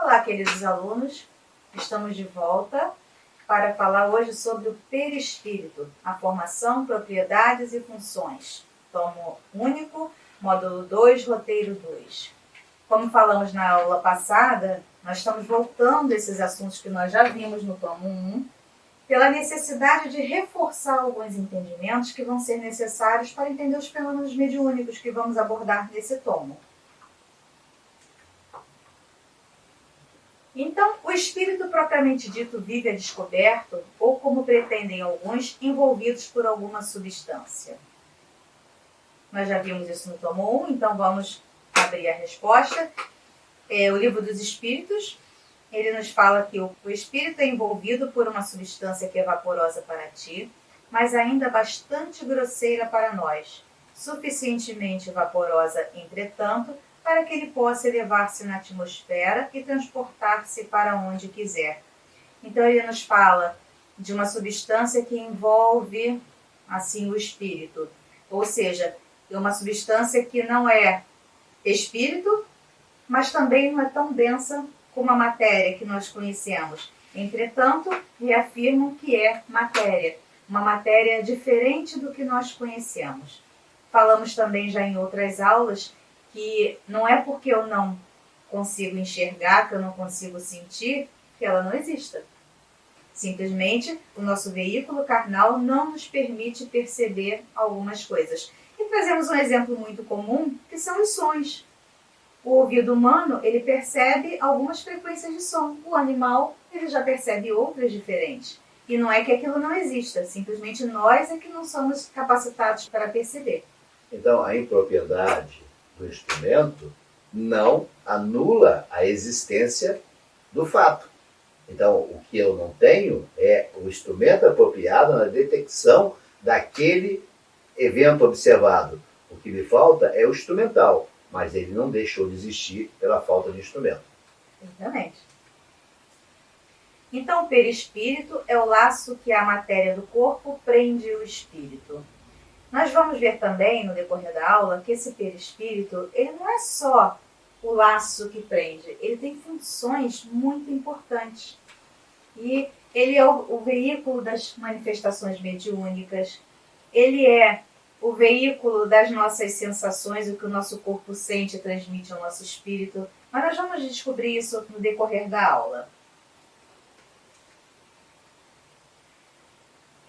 Olá, queridos alunos, estamos de volta para falar hoje sobre o perispírito, a formação, propriedades e funções. Tomo único, módulo 2, roteiro 2. Como falamos na aula passada, nós estamos voltando a esses assuntos que nós já vimos no tomo 1, pela necessidade de reforçar alguns entendimentos que vão ser necessários para entender os fenômenos mediúnicos que vamos abordar nesse tomo. Então, o espírito propriamente dito vive a descoberto, ou como pretendem alguns, envolvidos por alguma substância. Nós já vimos isso no tomo 1, então vamos abrir a resposta. O Livro dos Espíritos, ele nos fala que o espírito é envolvido por uma substância que é vaporosa para ti, mas ainda bastante grosseira para nós, suficientemente vaporosa, entretanto, para que ele possa elevar-se na atmosfera e transportar-se para onde quiser. Então ele nos fala de uma substância que envolve assim o espírito, ou seja, é uma substância que não é espírito, mas também não é tão densa como a matéria que nós conhecemos. Entretanto, reafirmam que é matéria, uma matéria diferente do que nós conhecemos. Falamos também já em outras aulas que não é porque eu não consigo enxergar, que eu não consigo sentir, que ela não exista. Simplesmente, o nosso veículo carnal não nos permite perceber algumas coisas. E trazemos um exemplo muito comum, que são os sons. O ouvido humano, ele percebe algumas frequências de som. O animal, ele já percebe outras diferentes. E não é que aquilo não exista, simplesmente nós é que não somos capacitados para perceber. Então, a impropriedade do instrumento não anula a existência do fato. Então, o que eu não tenho é o instrumento apropriado na detecção daquele evento observado. O que me falta é o instrumental, mas ele não deixou de existir pela falta de instrumento. Exatamente. Então, o perispírito é o laço que a matéria do corpo prende o espírito. Nós vamos ver também, no decorrer da aula, que esse perispírito, ele não é só o laço que prende, ele tem funções muito importantes. E ele é o veículo das manifestações mediúnicas, ele é o veículo das nossas sensações, o que o nosso corpo sente e transmite ao nosso espírito. Mas nós vamos descobrir isso no decorrer da aula.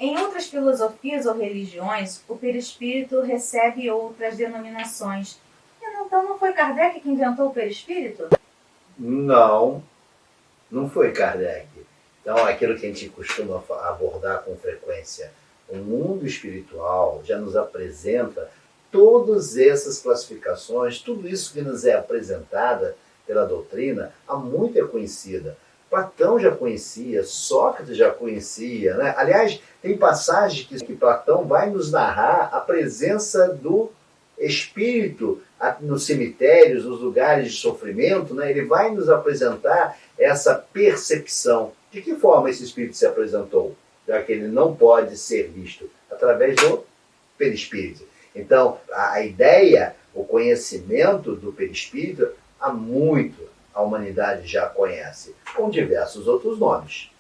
Em outras filosofias ou religiões, o perispírito recebe outras denominações. Então não foi Kardec que inventou o perispírito? Não foi Kardec. Então, aquilo que a gente costuma abordar com frequência, o mundo espiritual já nos apresenta todas essas classificações, tudo isso que nos é apresentada pela doutrina, há muito é conhecida. Platão já conhecia, Sócrates já conhecia, né? Aliás, tem passagens que Platão vai nos narrar a presença do espírito nos cemitérios, nos lugares de sofrimento, né? Ele vai nos apresentar essa percepção. De que forma esse espírito se apresentou? Já que ele não pode ser visto através do perispírito. Então, a ideia, o conhecimento do perispírito, há muito a humanidade já conhece, com diversos outros nomes.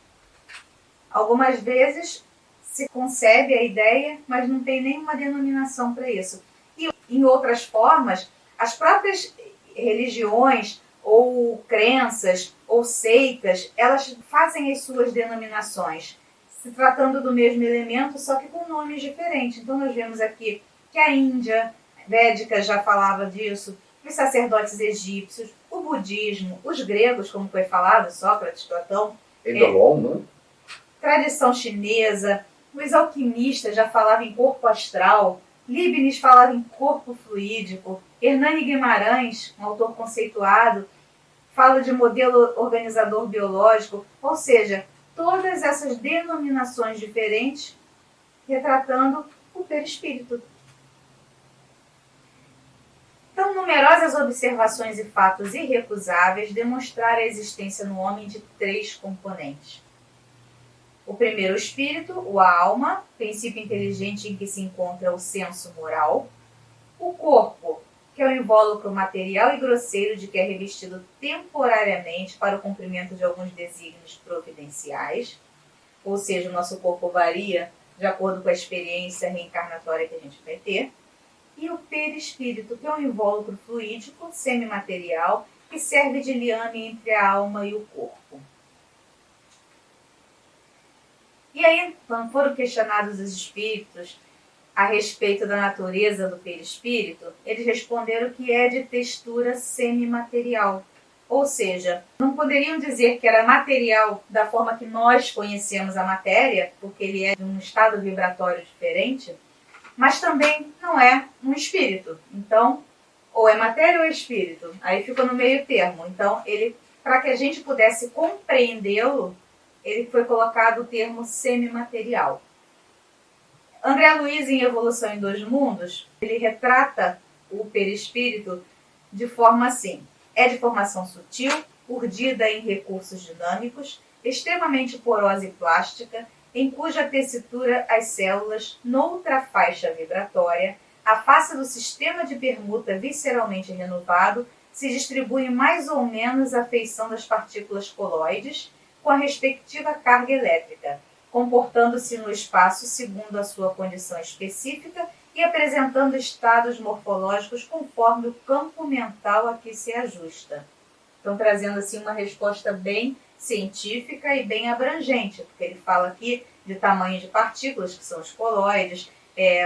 Algumas vezes se concebe a ideia, mas não tem nenhuma denominação para isso. E em outras formas, as próprias religiões ou crenças ou seitas, elas fazem as suas denominações, se tratando do mesmo elemento, só que com nomes diferentes. Então nós vemos aqui que a Índia védica já falava disso, os sacerdotes egípcios, o budismo, os gregos, como foi falado, Sócrates, Platão, tradição chinesa, os alquimistas já falavam em corpo astral, Leibniz falava em corpo fluídico, Hernani Guimarães, um autor conceituado, fala de modelo organizador biológico, ou seja, todas essas denominações diferentes retratando o perispírito. Então, numerosas observações e fatos irrecusáveis demonstraram a existência no homem de 3 componentes. O primeiro, o espírito, o alma, princípio inteligente em que se encontra o senso moral. O corpo, que é o invólucro material e grosseiro de que é revestido temporariamente para o cumprimento de alguns desígnios providenciais, ou seja, o nosso corpo varia de acordo com a experiência reencarnatória que a gente vai ter, e o perispírito, que é um invólucro fluídico semimaterial que serve de liame entre a alma e o corpo. E aí, quando foram questionados os espíritos a respeito da natureza do perispírito, eles responderam que é de textura semimaterial. Ou seja, não poderiam dizer que era material da forma que nós conhecemos a matéria, porque ele é de um estado vibratório diferente, mas também não é um espírito. Então, ou é matéria ou é espírito. Aí ficou no meio termo. Então, para que a gente pudesse compreendê-lo, ele foi colocado o termo semimaterial. André Luiz, em Evolução em Dois Mundos, ele retrata o perispírito de forma assim: é de formação sutil, urdida em recursos dinâmicos, extremamente porosa e plástica, em cuja tessitura as células, noutra faixa vibratória, a face do sistema de permuta visceralmente renovado, se distribui mais ou menos à feição das partículas coloides, com a respectiva carga elétrica, comportando-se no espaço segundo a sua condição específica e apresentando estados morfológicos conforme o campo mental a que se ajusta. Então, trazendo assim uma resposta bem científica e bem abrangente, porque ele fala aqui de tamanho de partículas, que são os coloides,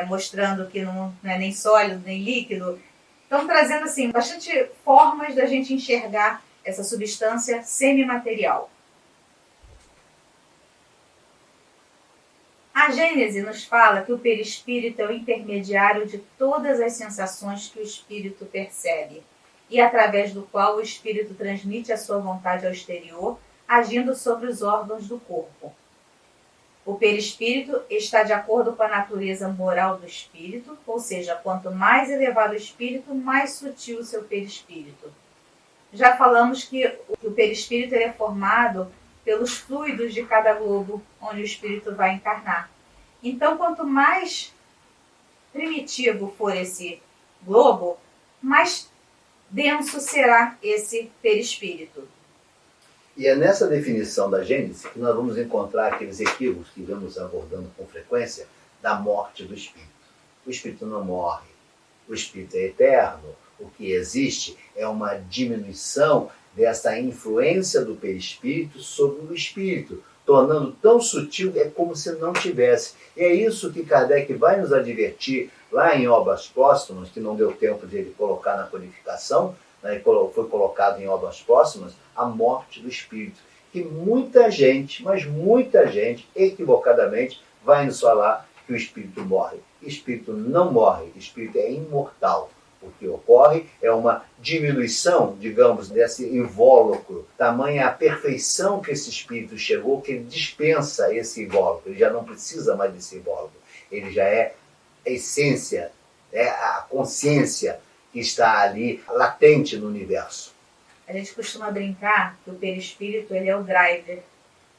mostrando que não é nem sólido nem líquido. Então, trazendo assim bastante formas da gente enxergar essa substância semimaterial. A Gênese nos fala que o perispírito é o intermediário de todas as sensações que o espírito percebe e através do qual o espírito transmite a sua vontade ao exterior, agindo sobre os órgãos do corpo. O perispírito está de acordo com a natureza moral do espírito, ou seja, quanto mais elevado o espírito, mais sutil o seu perispírito. Já falamos que o perispírito é formado pelos fluidos de cada globo onde o espírito vai encarnar. Então, quanto mais primitivo for esse globo, mais denso será esse perispírito. E é nessa definição da Gênese que nós vamos encontrar aqueles equívocos que vamos abordando com frequência da morte do espírito. O espírito não morre, o espírito é eterno. O que existe é uma diminuição dessa influência do perispírito sobre o espírito, tornando tão sutil, é como se não tivesse. E é isso que Kardec vai nos advertir lá em Obras Póstumas, que não deu tempo de ele colocar na codificação, né, foi colocado em Obras Póstumas, a morte do espírito. Que muita gente, mas muita gente, equivocadamente, vai nos falar que o espírito morre. O espírito não morre, o espírito é imortal. O que ocorre é uma diminuição, digamos, desse invólucro. Tamanha a perfeição que esse espírito chegou, que ele dispensa esse invólucro. Ele já não precisa mais desse invólucro. Ele já é a essência, é a consciência que está ali latente no universo. A gente costuma brincar que o perispírito ele é o driver,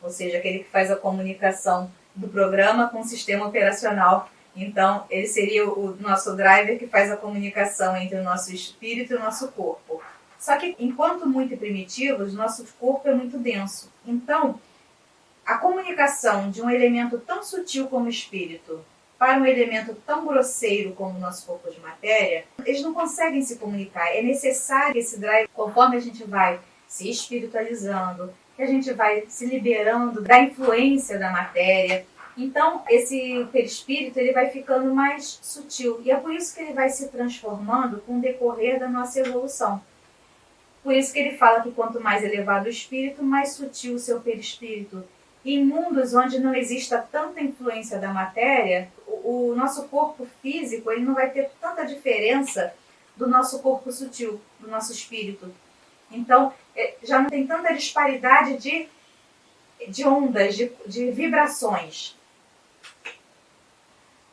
ou seja, aquele que faz a comunicação do programa com o sistema operacional. Então, ele seria o nosso driver que faz a comunicação entre o nosso espírito e o nosso corpo. Só que, enquanto muito primitivos, nosso corpo é muito denso. Então, a comunicação de um elemento tão sutil como o espírito para um elemento tão grosseiro como o nosso corpo de matéria, eles não conseguem se comunicar. É necessário esse drive, conforme a gente vai se espiritualizando, que a gente vai se liberando da influência da matéria. Então, esse perispírito ele vai ficando mais sutil. E é por isso que ele vai se transformando com o decorrer da nossa evolução. Por isso que ele fala que quanto mais elevado o espírito, mais sutil o seu perispírito. E em mundos onde não exista tanta influência da matéria, o nosso corpo físico ele não vai ter tanta diferença do nosso corpo sutil, do nosso espírito. Então, já não tem tanta disparidade de ondas, de vibrações.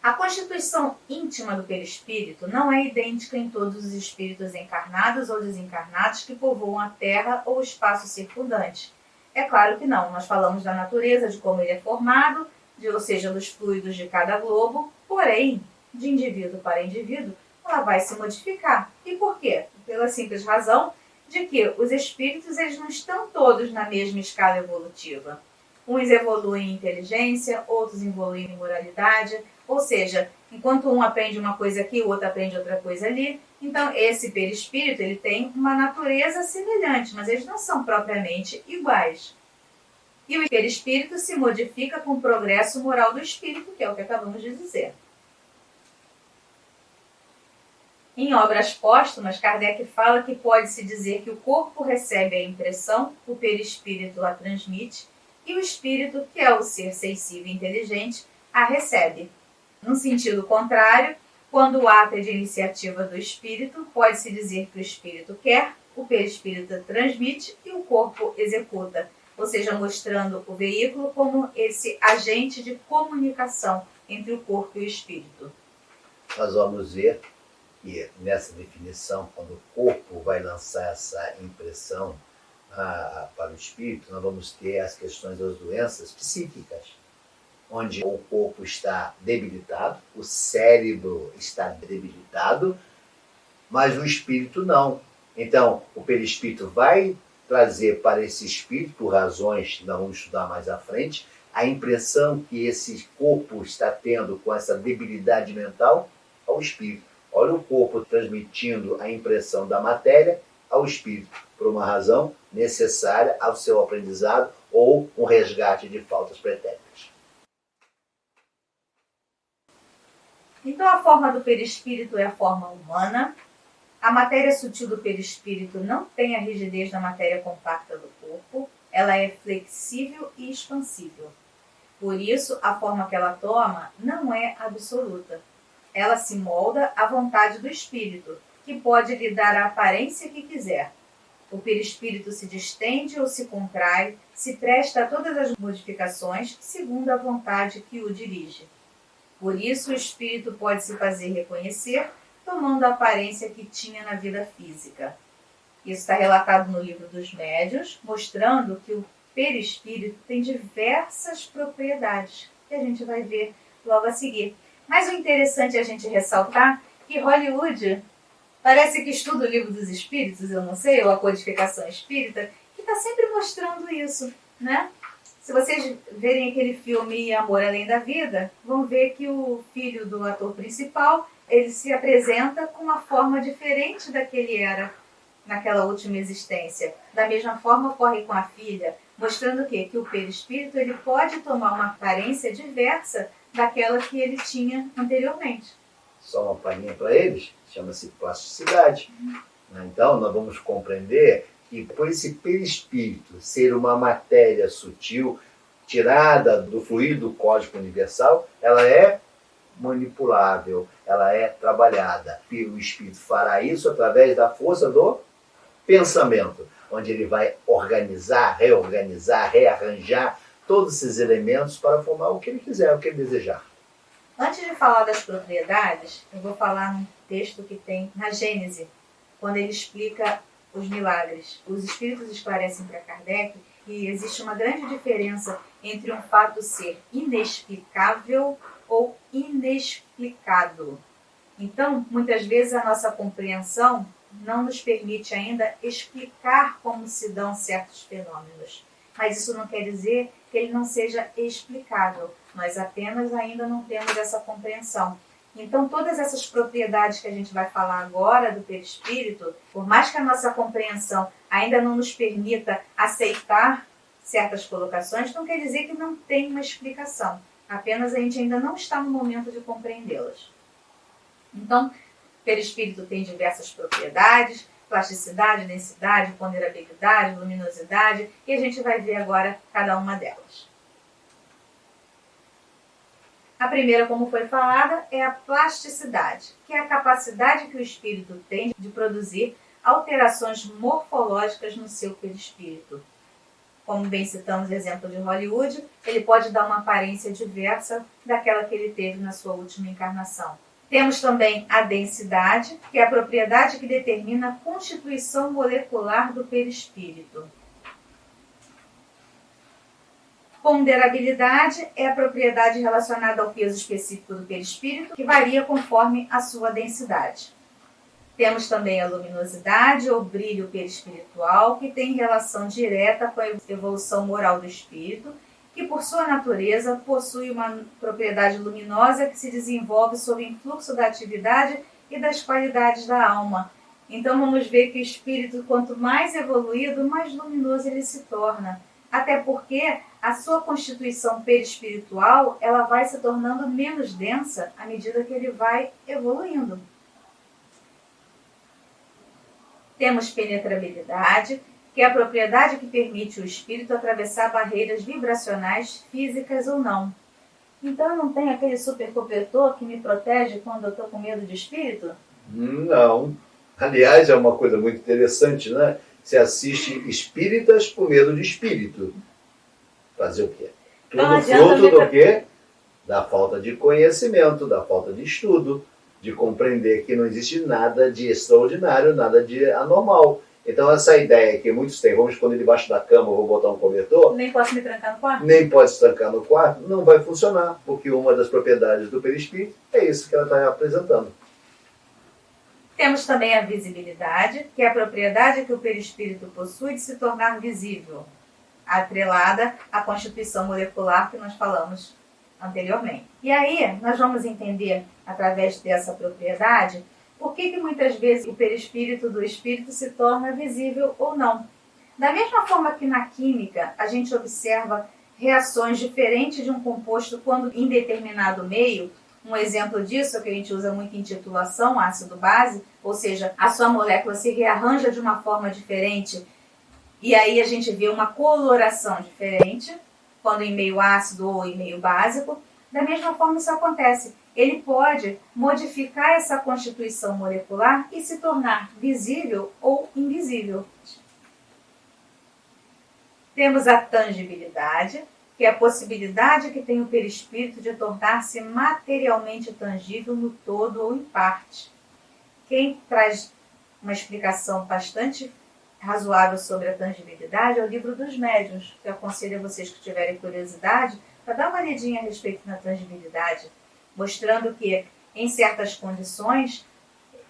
A constituição íntima do perispírito não é idêntica em todos os espíritos encarnados ou desencarnados que povoam a Terra ou o espaço circundante. É claro que não. Nós falamos da natureza, de como ele é formado, ou seja, dos fluidos de cada globo, porém, de indivíduo para indivíduo, ela vai se modificar. E por quê? Pela simples razão de que os espíritos eles não estão todos na mesma escala evolutiva. Uns evoluem em inteligência, outros evoluem em moralidade, ou seja, enquanto um aprende uma coisa aqui, o outro aprende outra coisa ali, então esse perispírito ele tem uma natureza semelhante, mas eles não são propriamente iguais. E o perispírito se modifica com o progresso moral do espírito, que é o que acabamos de dizer. Em obras póstumas, Kardec fala que pode-se dizer que o corpo recebe a impressão, o perispírito a transmite, e o espírito, que é o ser sensível e inteligente, a recebe. Num sentido contrário, quando o ato é de iniciativa do espírito, pode-se dizer que o espírito quer, o perispírito transmite e o corpo executa, ou seja, mostrando o veículo como esse agente de comunicação entre o corpo e o espírito. Nós vamos ver que nessa definição, quando o corpo vai lançar essa impressão para o espírito, nós vamos ter as questões das doenças psíquicas, onde o corpo está debilitado, o cérebro está debilitado, mas o espírito não. Então, o perispírito vai trazer para esse espírito, por razões que nós vamos estudar mais à frente, a impressão que esse corpo está tendo com essa debilidade mental ao espírito. Olha o corpo transmitindo a impressão da matéria ao espírito, por uma razão necessária ao seu aprendizado ou um resgate de faltas pretéritas. Então a forma do perispírito é a forma humana. A matéria sutil do perispírito não tem a rigidez da matéria compacta do corpo. Ela é flexível e expansível. Por isso, a forma que ela toma não é absoluta. Ela se molda à vontade do espírito, que pode lhe dar a aparência que quiser. O perispírito se distende ou se contrai, se presta a todas as modificações segundo a vontade que o dirige. Por isso, o espírito pode se fazer reconhecer, tomando a aparência que tinha na vida física. Isso está relatado no Livro dos Médiuns, mostrando que o perispírito tem diversas propriedades, que a gente vai ver logo a seguir. Mas o interessante é a gente ressaltar que Hollywood parece que estuda o Livro dos Espíritos, eu não sei, ou a codificação espírita, que está sempre mostrando isso, né? Se vocês verem aquele filme Amor Além da Vida, vão ver que o filho do ator principal, ele se apresenta com uma forma diferente da que ele era naquela última existência. Da mesma forma ocorre com a filha, mostrando o quê? Que o perispírito ele pode tomar uma aparência diversa daquela que ele tinha anteriormente. Só uma palhinha para eles, chama-se plasticidade. Então, nós vamos compreender que por esse perispírito ser uma matéria sutil, tirada do fluido cósmico universal, ela é manipulável, ela é trabalhada. E o espírito fará isso através da força do pensamento, onde ele vai organizar, reorganizar, rearranjar todos esses elementos para formar o que ele quiser, o que ele desejar. Antes de falar das propriedades, eu vou falar num texto que tem na Gênese, quando ele explica os milagres. Os espíritos esclarecem para Kardec que existe uma grande diferença entre um fato ser inexplicável ou inexplicado. Então, muitas vezes a nossa compreensão não nos permite ainda explicar como se dão certos fenômenos. Mas isso não quer dizer que ele não seja explicável. Nós apenas ainda não temos essa compreensão. Então, todas essas propriedades que a gente vai falar agora do perispírito, por mais que a nossa compreensão ainda não nos permita aceitar certas colocações, não quer dizer que não tem uma explicação. Apenas a gente ainda não está no momento de compreendê-las. Então, o perispírito tem diversas propriedades, plasticidade, densidade, ponderabilidade, luminosidade, e a gente vai ver agora cada uma delas. A primeira, como foi falada, é a plasticidade, que é a capacidade que o espírito tem de produzir alterações morfológicas no seu perispírito. Como bem citamos o exemplo de Hollywood, ele pode dar uma aparência diversa daquela que ele teve na sua última encarnação. Temos também a densidade, que é a propriedade que determina a constituição molecular do perispírito. Ponderabilidade é a propriedade relacionada ao peso específico do perispírito, que varia conforme a sua densidade. Temos também a luminosidade ou brilho perispiritual, que tem relação direta com a evolução moral do espírito, que por sua natureza possui uma propriedade luminosa que se desenvolve sob o influxo da atividade e das qualidades da alma. Então vamos ver que o espírito, quanto mais evoluído, mais luminoso ele se torna. Até porque a sua constituição perispiritual ela vai se tornando menos densa à medida que ele vai evoluindo. Temos penetrabilidade, que é a propriedade que permite o espírito atravessar barreiras vibracionais, físicas ou não. Então não tem aquele super cobertor que me protege quando eu estou com medo de espírito? Não. Aliás, é uma coisa muito interessante, né? Você assiste espíritas com medo de espírito. Fazer o quê? Tudo fruto do quê? Da falta de conhecimento, da falta de estudo, de compreender que não existe nada de extraordinário, nada de anormal. Então essa ideia que muitos têm, vamos esconder debaixo da cama, vou botar um cobertor. Nem posso me trancar no quarto? Nem pode se trancar no quarto, não vai funcionar, porque uma das propriedades do perispírito é isso que ela está apresentando. Temos também a visibilidade, que é a propriedade que o perispírito possui de se tornar visível, atrelada à constituição molecular que nós falamos anteriormente. E aí, nós vamos entender, através dessa propriedade, por que muitas vezes o perispírito do espírito se torna visível ou não. Da mesma forma que na química, a gente observa reações diferentes de um composto quando em determinado meio. Um exemplo disso é que a gente usa muito em titulação, ácido-base, ou seja, a sua molécula se rearranja de uma forma diferente e aí a gente vê uma coloração diferente, quando em meio ácido ou em meio básico. Da mesma forma isso acontece. Ele pode modificar essa constituição molecular e se tornar visível ou invisível. Temos a tangibilidade, que é a possibilidade que tem o perispírito de tornar-se materialmente tangível no todo ou em parte. Quem traz uma explicação bastante razoável sobre a tangibilidade é o Livro dos Médiuns, que eu aconselho a vocês que tiverem curiosidade para dar uma olhadinha a respeito da tangibilidade, mostrando que em certas condições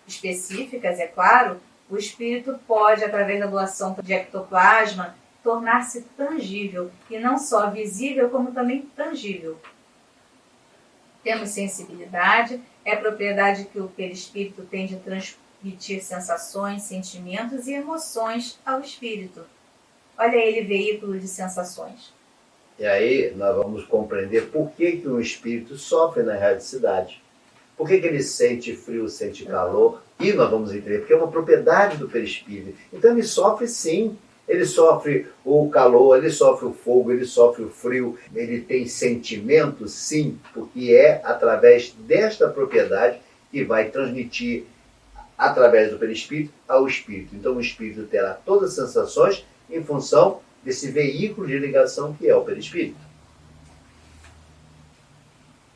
específicas, é claro, o espírito pode, através da doação de ectoplasma, tornar-se tangível, e não só visível, como também tangível. Temos sensibilidade, é a propriedade que o perispírito tem de transmitir sensações, sentimentos e emoções ao espírito. Olha ele, veículo de sensações. E aí nós vamos compreender por que um espírito sofre na erradicidade. Por que ele sente frio, sente calor? E nós vamos entender, porque é uma propriedade do perispírito. Então ele sofre sim. Ele sofre o calor, ele sofre o fogo, ele sofre o frio, ele tem sentimento, sim, porque é através desta propriedade que vai transmitir, através do perispírito, ao espírito. Então o espírito terá todas as sensações em função desse veículo de ligação que é o perispírito.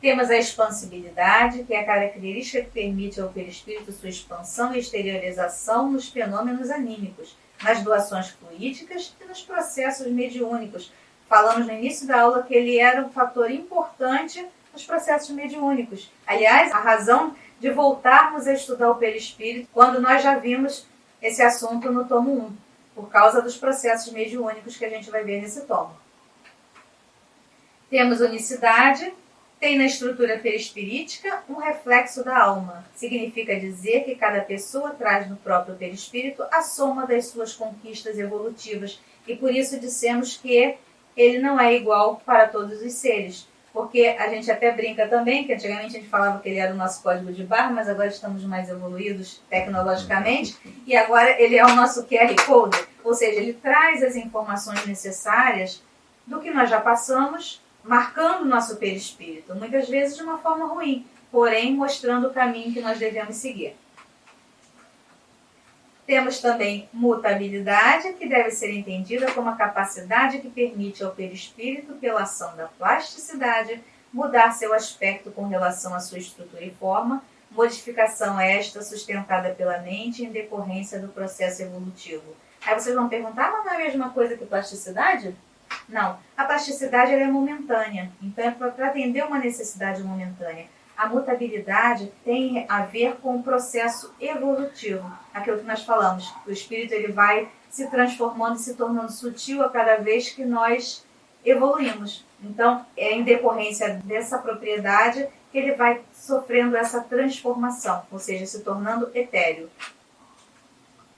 Temos a expansibilidade, que é a característica que permite ao perispírito sua expansão e exteriorização nos fenômenos anímicos, nas doações fluídicas e nos processos mediúnicos. Falamos no início da aula que ele era um fator importante nos processos mediúnicos. Aliás, a razão de voltarmos a estudar o perispírito quando nós já vimos esse assunto no tomo 1, por causa dos processos mediúnicos que a gente vai ver nesse tomo. Temos unicidade, tem na estrutura perispirítica um reflexo da alma. Significa dizer que cada pessoa traz no próprio perispírito a soma das suas conquistas evolutivas. E por isso dissemos que ele não é igual para todos os seres. Porque a gente até brinca também, que antigamente a gente falava que ele era o nosso código de barra, mas agora estamos mais evoluídos tecnologicamente. E agora ele é o nosso QR Code. Ou seja, ele traz as informações necessárias do que nós já passamos, marcando o nosso perispírito, muitas vezes de uma forma ruim, porém mostrando o caminho que nós devemos seguir. Temos também mutabilidade, que deve ser entendida como a capacidade que permite ao perispírito, pela ação da plasticidade, mudar seu aspecto com relação à sua estrutura e forma, modificação esta sustentada pela mente em decorrência do processo evolutivo. Aí vocês vão perguntar, mas não é a mesma coisa que plasticidade? Não, a plasticidade ela é momentânea, então é para atender uma necessidade momentânea. A mutabilidade tem a ver com o processo evolutivo, aquilo que nós falamos. O espírito ele vai se transformando e se tornando sutil a cada vez que nós evoluímos. Então, é em decorrência dessa propriedade que ele vai sofrendo essa transformação, ou seja, se tornando etéreo.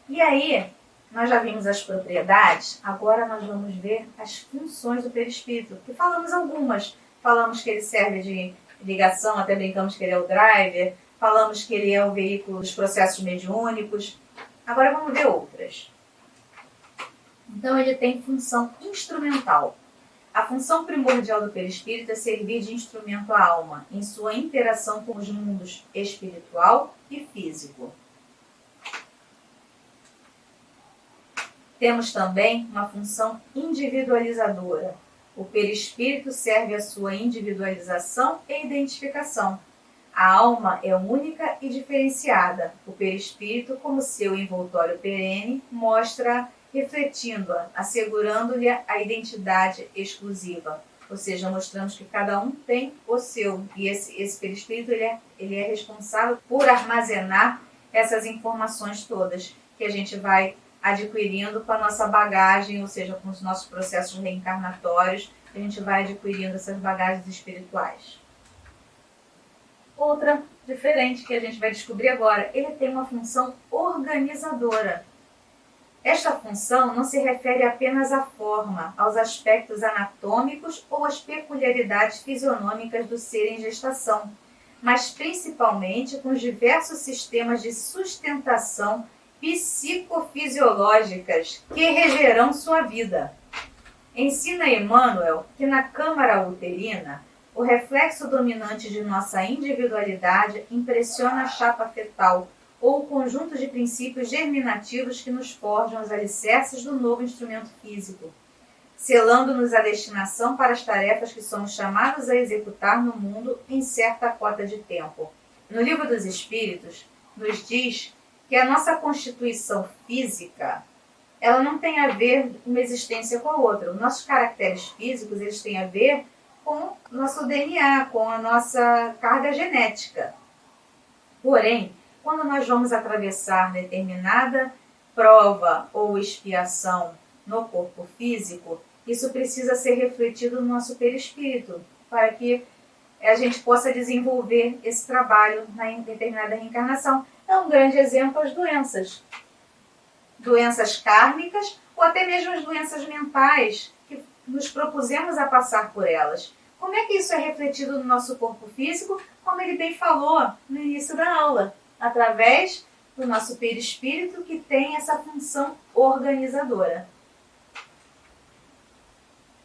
E aí, nós já vimos as propriedades, agora nós vamos ver as funções do perispírito, que falamos algumas. Falamos que ele serve de ligação, até brincamos que ele é o driver, falamos que ele é o veículo dos processos mediúnicos. Agora vamos ver outras. Então ele tem função instrumental. A função primordial do perispírito é servir de instrumento à alma, em sua interação com os mundos espiritual e físico. Temos também uma função individualizadora. O perispírito serve à sua individualização e identificação. A alma é única e diferenciada. O perispírito, como seu envoltório perene, mostra refletindo-a, assegurando-lhe a identidade exclusiva. Ou seja, mostramos que cada um tem o seu. E esse perispírito ele é responsável por armazenar essas informações todas que a gente vai adquirindo com a nossa bagagem, ou seja, com os nossos processos reencarnatórios, a gente vai adquirindo essas bagagens espirituais. Outra diferente que a gente vai descobrir agora, ele tem uma função organizadora. Esta função não se refere apenas à forma, aos aspectos anatômicos ou às peculiaridades fisionômicas do ser em gestação, mas principalmente com os diversos sistemas de sustentação psicofisiológicas que regerão sua vida. Ensina Emmanuel que na câmara uterina, o reflexo dominante de nossa individualidade impressiona a chapa fetal ou o conjunto de princípios germinativos que nos forjam os alicerces do novo instrumento físico, selando-nos a destinação para as tarefas que somos chamados a executar no mundo em certa cota de tempo. No Livro dos Espíritos, nos diz que a nossa constituição física, ela não tem a ver uma existência com a outra. Os nossos caracteres físicos, eles têm a ver com o nosso DNA, com a nossa carga genética. Porém, quando nós vamos atravessar determinada prova ou expiação no corpo físico, isso precisa ser refletido no nosso perispírito, para que a gente possa desenvolver esse trabalho na determinada reencarnação. É um grande exemplo as doenças. Doenças kármicas ou até mesmo as doenças mentais, que nos propusemos a passar por elas. Como é que isso é refletido no nosso corpo físico? Como ele bem falou no início da aula, através do nosso perispírito, que tem essa função organizadora.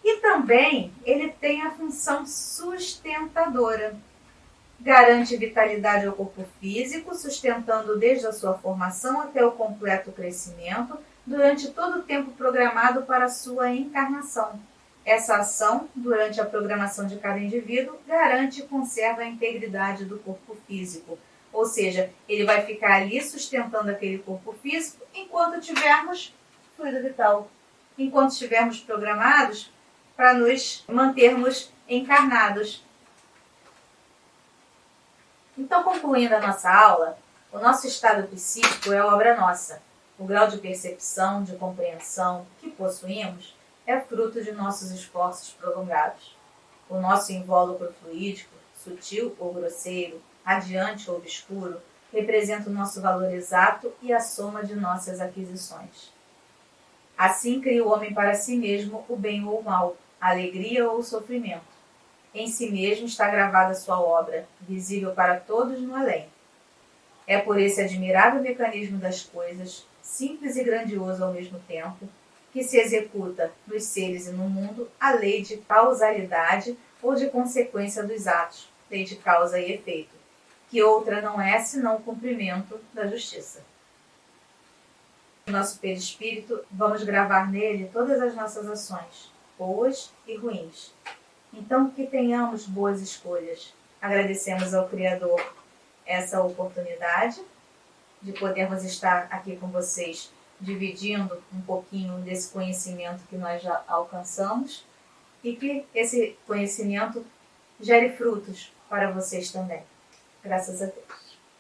E também ele tem a função sustentadora. Garante vitalidade ao corpo físico, sustentando desde a sua formação até o completo crescimento, durante todo o tempo programado para a sua encarnação. Essa ação, durante a programação de cada indivíduo, garante e conserva a integridade do corpo físico. Ou seja, ele vai ficar ali sustentando aquele corpo físico enquanto tivermos fluido vital, enquanto estivermos programados para nos mantermos encarnados. Então, concluindo a nossa aula, o nosso estado psíquico é obra nossa. O grau de percepção, de compreensão que possuímos é fruto de nossos esforços prolongados. O nosso invólucro fluídico, sutil ou grosseiro, radiante ou obscuro, representa o nosso valor exato e a soma de nossas aquisições. Assim cria o homem para si mesmo o bem ou o mal, a alegria ou o sofrimento. Em si mesmo está gravada sua obra, visível para todos no além. É por esse admirável mecanismo das coisas, simples e grandioso ao mesmo tempo, que se executa nos seres e no mundo a lei de causalidade ou de consequência dos atos, lei de causa e efeito, que outra não é senão o cumprimento da justiça. No nosso perispírito, vamos gravar nele todas as nossas ações, boas e ruins. Então, que tenhamos boas escolhas. Agradecemos ao Criador essa oportunidade de podermos estar aqui com vocês, dividindo um pouquinho desse conhecimento que nós já alcançamos e que esse conhecimento gere frutos para vocês também. Graças a Deus.